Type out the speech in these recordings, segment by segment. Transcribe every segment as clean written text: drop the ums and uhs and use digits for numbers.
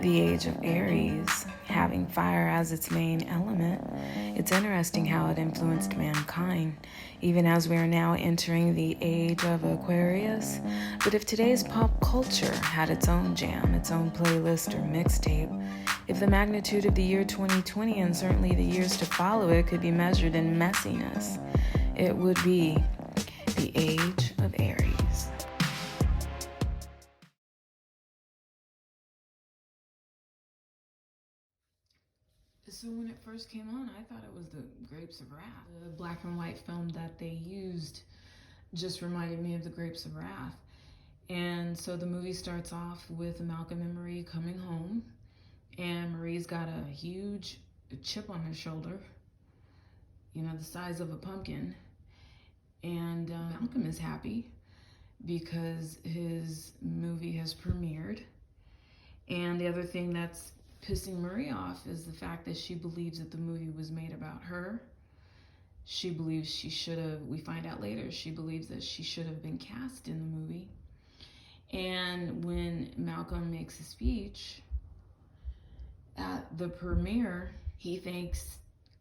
the age of Aries, having fire as its main element. It's interesting how it influenced mankind, even as we are now entering the age of Aquarius. But if today's pop culture had its own jam, its own playlist or mixtape, if the magnitude of the year 2020 and certainly the years to follow it could be measured in messiness, it would be the age of Aries. So when it first came on, I thought it was the Grapes of Wrath. The black and white film that they used just reminded me of the Grapes of Wrath. And so the movie starts off with Malcolm and Marie coming home, and Marie's got a huge chip on her shoulder, the size of a pumpkin. And Malcolm is happy because his movie has premiered. And the other thing that's pissing Marie off is the fact that she believes that the movie was made about her. She believes she should have, we find out later, she believes that she should have been cast in the movie. And when Malcolm makes a speech at the premiere, he thanks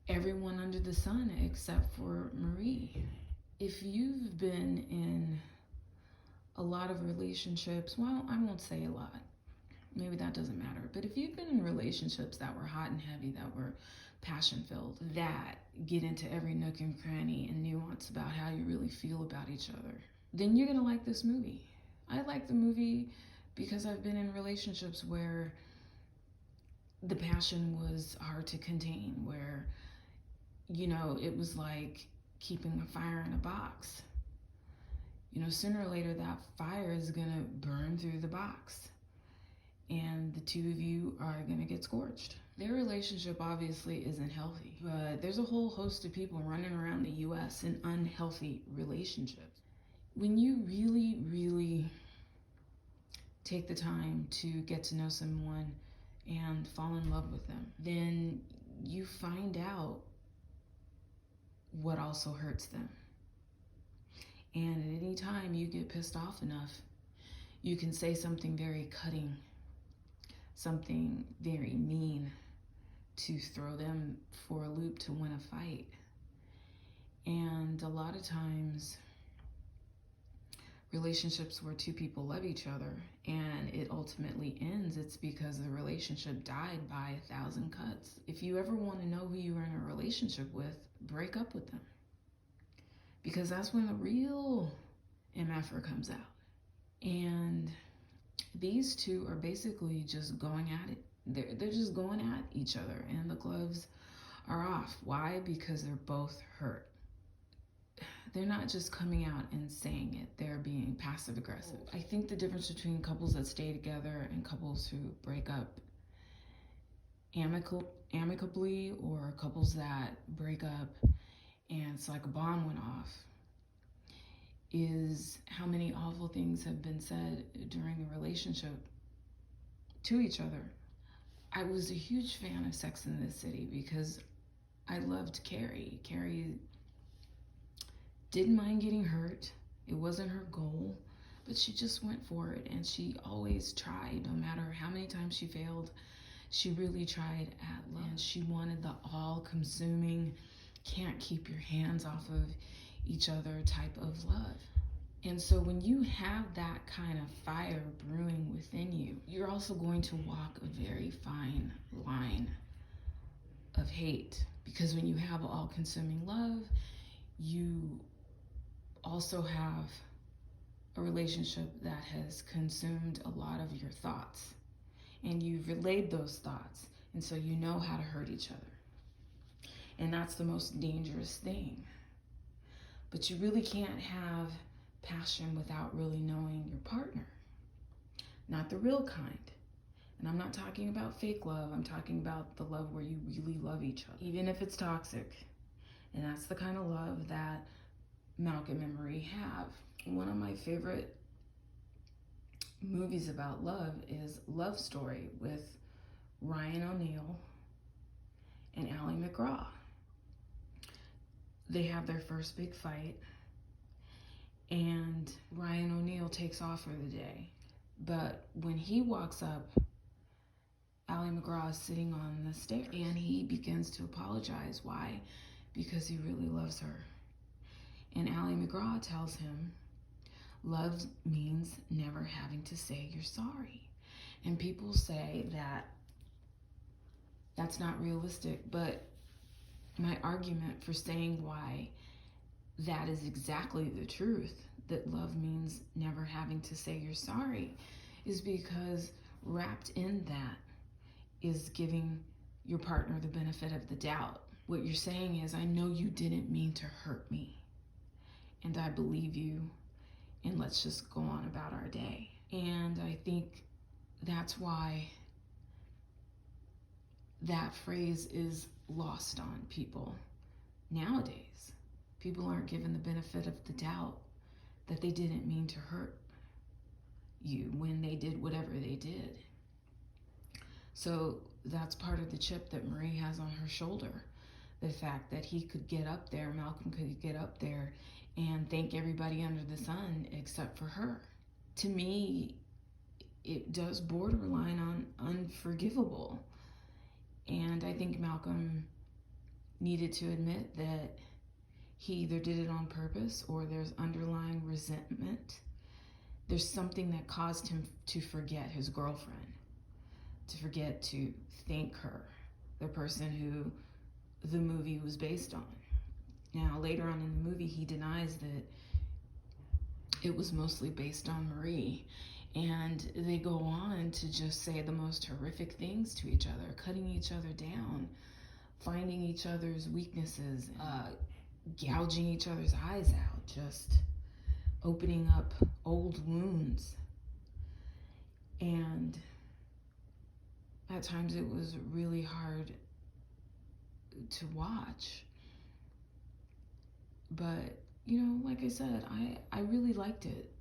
everyone under the sun except for Marie. If you've been in a lot of relationships, well, I won't say a lot. Maybe that doesn't matter. But if you've been in relationships that were hot and heavy, that were passion-filled, that get into every nook and cranny and nuance about how you really feel about each other, then you're gonna like this movie. I like the movie because I've been in relationships where the passion was hard to contain, where, it was like keeping a fire in a box. Sooner or later that fire is gonna burn through the box, and the two of you are gonna get scorched. Their relationship obviously isn't healthy, but there's a whole host of people running around the US in unhealthy relationships. When you really, really take the time to get to know someone and fall in love with them, then you find out what also hurts them. And at any time you get pissed off enough, you can say something very cutting, something very mean to throw them for a loop to win a fight. And a lot of times, relationships where two people love each other and it ultimately ends, it's because the relationship died by 1,000 cuts. If you ever want to know who you are in a relationship with, break up with them. Because that's when the real MFer comes out. And these two are basically just going at it. They're just going at each other, and the gloves are off. Why? Because they're both hurt. They're not just coming out and saying it, they're being passive aggressive. I think the difference between couples that stay together and couples who break up amicably, or couples that break up and it's like a bomb went off, is how many awful things have been said during the relationship to each other. I was a huge fan of Sex and the City because I loved Carrie. Carrie didn't mind getting hurt. It wasn't her goal, but she just went for it, and she always tried. No matter how many times she failed, she really tried at love. And she wanted the all-consuming, can't keep your hands off of each other type of love. And so when you have that kind of fire brewing within you, you're also going to walk a very fine line of hate. Because when you have all-consuming love, you also have a relationship that has consumed a lot of your thoughts. And you've relayed those thoughts, and so you know how to hurt each other. And that's the most dangerous thing. But you really can't have passion without really knowing your partner. Not the real kind. And I'm not talking about fake love. I'm talking about the love where you really love each other, even if it's toxic. And that's the kind of love that Malcolm and Marie have. One of my favorite movies about love is Love Story with Ryan O'Neal and Ally McGraw. They have their first big fight, and Ryan O'Neal takes off for the day. But when he walks up McGraw is sitting on the stairs, and he begins to apologize. Why? Because he really loves her. And Ally McGraw tells him, love means never having to say you're sorry. And people say that that's not realistic, but my argument for saying why that is exactly the truth, that love means never having to say you're sorry, is because wrapped in that is giving your partner the benefit of the doubt. What you're saying is, I know you didn't mean to hurt me, and I believe you, and let's just go on about our day. And I think that's why that phrase is lost on people nowadays. People aren't given the benefit of the doubt that they didn't mean to hurt you when they did whatever they did. So that's part of the chip that Marie has on her shoulder. The fact that he could get up there, Malcolm could get up there and thank everybody under the sun except for her. To me, it does borderline on unforgivable. And I think Malcolm needed to admit that he either did it on purpose or there's underlying resentment. There's something that caused him to forget his girlfriend, to forget to thank her, the person who the movie was based on. Now, later on in the movie, he denies that it was mostly based on Marie. And they go on to just say the most horrific things to each other, cutting each other down, finding each other's weaknesses, gouging each other's eyes out, just opening up old wounds. And at times it was really hard to watch. But, like I said, I really liked it.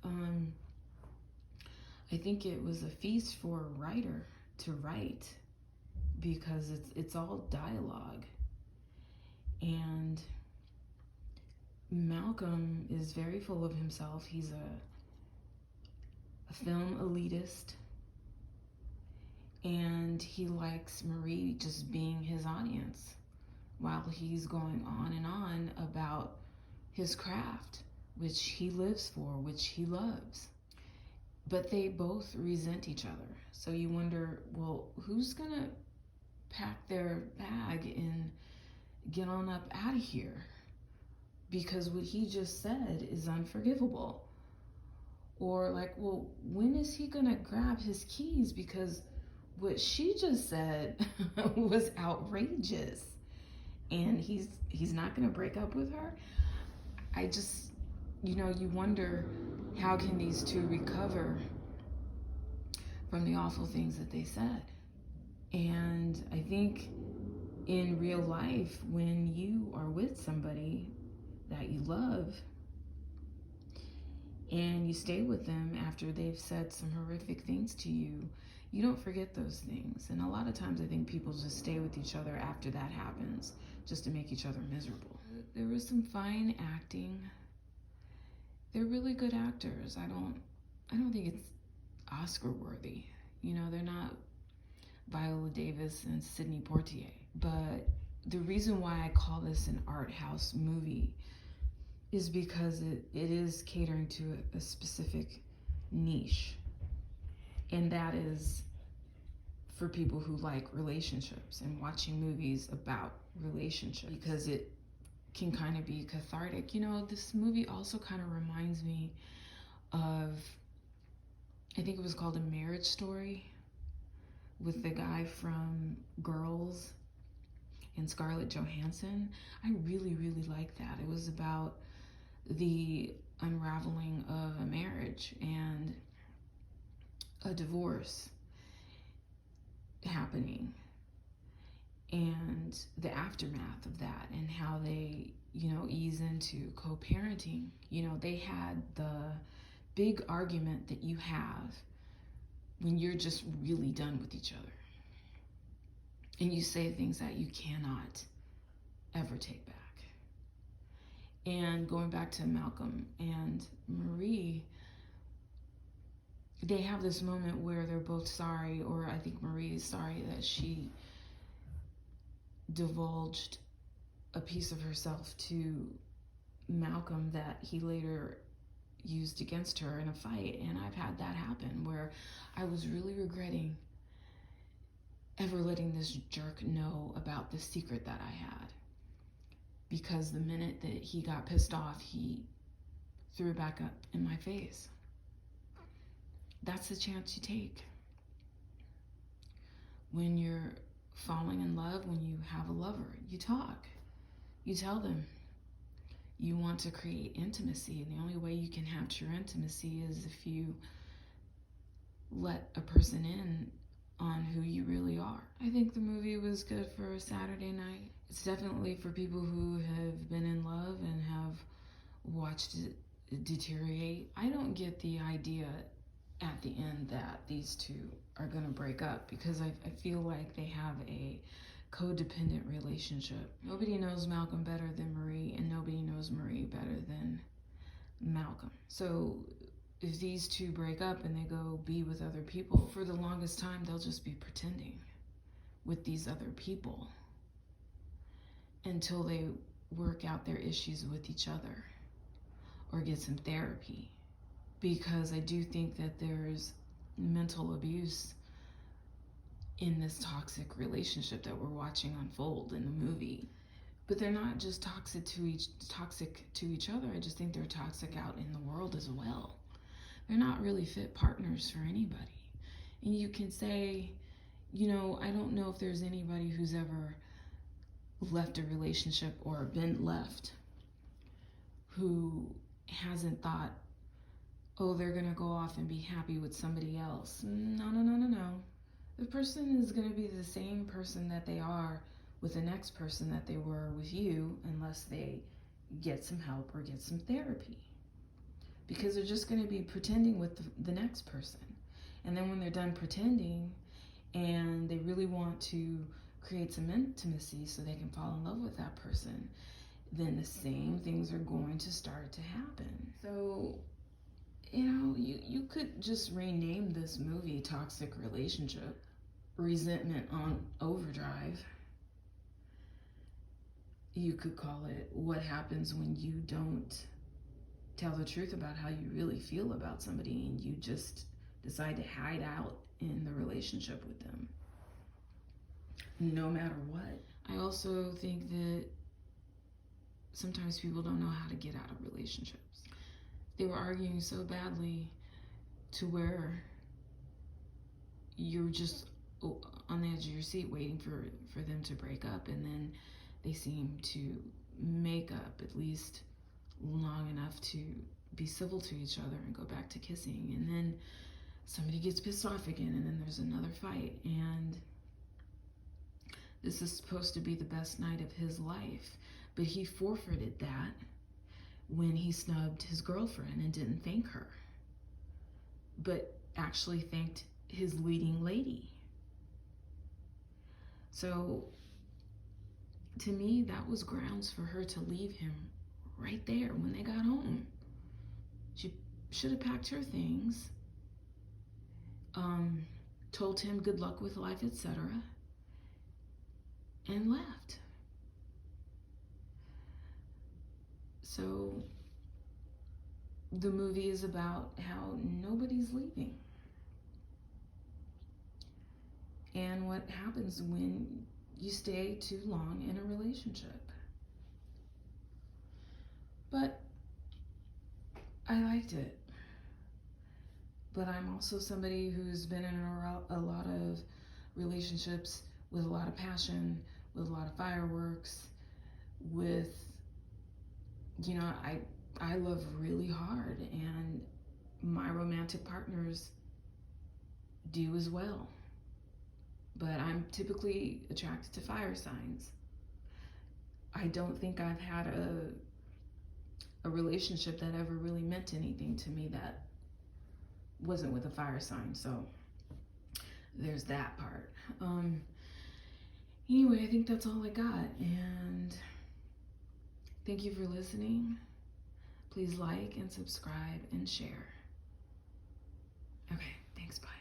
I think it was a feast for a writer to write, because it's all dialogue. And Malcolm is very full of himself. He's a film elitist, and he likes Marie just being his audience while he's going on and on about his craft, which he lives for, which he loves. But they both resent each other. So you wonder, well, who's gonna pack their bag and get on up out of here? Because what he just said is unforgivable. Or like, well, when is he gonna grab his keys? Because what she just said was outrageous. And he's not gonna break up with her? I just, you wonder, how can these two recover from the awful things that they said? And I think in real life, when you are with somebody that you love and you stay with them after they've said some horrific things to you, you don't forget those things. And a lot of times I think people just stay with each other after that happens, just to make each other miserable. There was some fine acting. They're really good actors. I don't think it's Oscar worthy. They're not Viola Davis and Sidney Poitier. But the reason why I call this an art house movie is because it is catering to a specific niche. And that is for people who like relationships and watching movies about relationships, because it can kind of be cathartic. This movie also kind of reminds me of, I think it was called A Marriage Story, with the guy from Girls and Scarlett Johansson. I really, really liked that. It was about the unraveling of a marriage and a divorce happening, and the aftermath of that, and how they, ease into co-parenting. They had the big argument that you have when you're just really done with each other. And you say things that you cannot ever take back. And going back to Malcolm and Marie, they have this moment where they're both sorry, or I think Marie is sorry that she divulged a piece of herself to Malcolm that he later used against her in a fight. And I've had that happen where I was really regretting ever letting this jerk know about the secret that I had, because the minute that he got pissed off, he threw it back up in my face. That's the chance you take when you're falling in love. When you have a lover, you talk, you tell them you want to create intimacy, and the only way you can have true intimacy is if you let a person in on who you really are. I think the movie was good for a Saturday night. It's definitely for people who have been in love and have watched it deteriorate. I don't get the idea at the end that these two are going to break up, because I feel like they have a codependent relationship. Nobody knows Malcolm better than Marie, and nobody knows Marie better than Malcolm. So if these two break up and they go be with other people, for the longest time they'll just be pretending with these other people until they work out their issues with each other or get some therapy. Because I do think that there's mental abuse in this toxic relationship that we're watching unfold in the movie. But they're not just toxic to each other. I just think they're toxic out in the world as well. They're not really fit partners for anybody. And you can say, I don't know if there's anybody who's ever left a relationship or been left who hasn't thought, oh, they're gonna go off and be happy with somebody else. No. The person is gonna be the same person that they are with the next person that they were with you, unless they get some help or get some therapy. Because they're just gonna be pretending with the next person. And then when they're done pretending and they really want to create some intimacy so they can fall in love with that person, then the same things are going to start to happen. So, you could just rename this movie Toxic Relationship, Resentment on Overdrive. You could call it What Happens When You Don't Tell the Truth About How You Really Feel About Somebody, and you just decide to hide out in the relationship with them, no matter what. I also think that sometimes people don't know how to get out of relationships. They were arguing so badly to where you're just on the edge of your seat waiting for them to break up, and then they seem to make up at least long enough to be civil to each other and go back to kissing, and then somebody gets pissed off again, and then there's another fight. And this is supposed to be the best night of his life, but he forfeited that when he snubbed his girlfriend and didn't thank her, but actually thanked his leading lady. So to me, that was grounds for her to leave him right there when they got home. She should have packed her things, told him good luck with life, etc., and left. So the movie is about how nobody's leaving and what happens when you stay too long in a relationship. But I liked it. But I'm also somebody who's been in a lot of relationships with a lot of passion, with a lot of fireworks, with, I love really hard, and my romantic partners do as well. But I'm typically attracted to fire signs. I don't think I've had a relationship that ever really meant anything to me that wasn't with a fire sign. So there's that part. Anyway, I think that's all I got. And thank you for listening. Please like and subscribe and share. Okay, thanks, bye.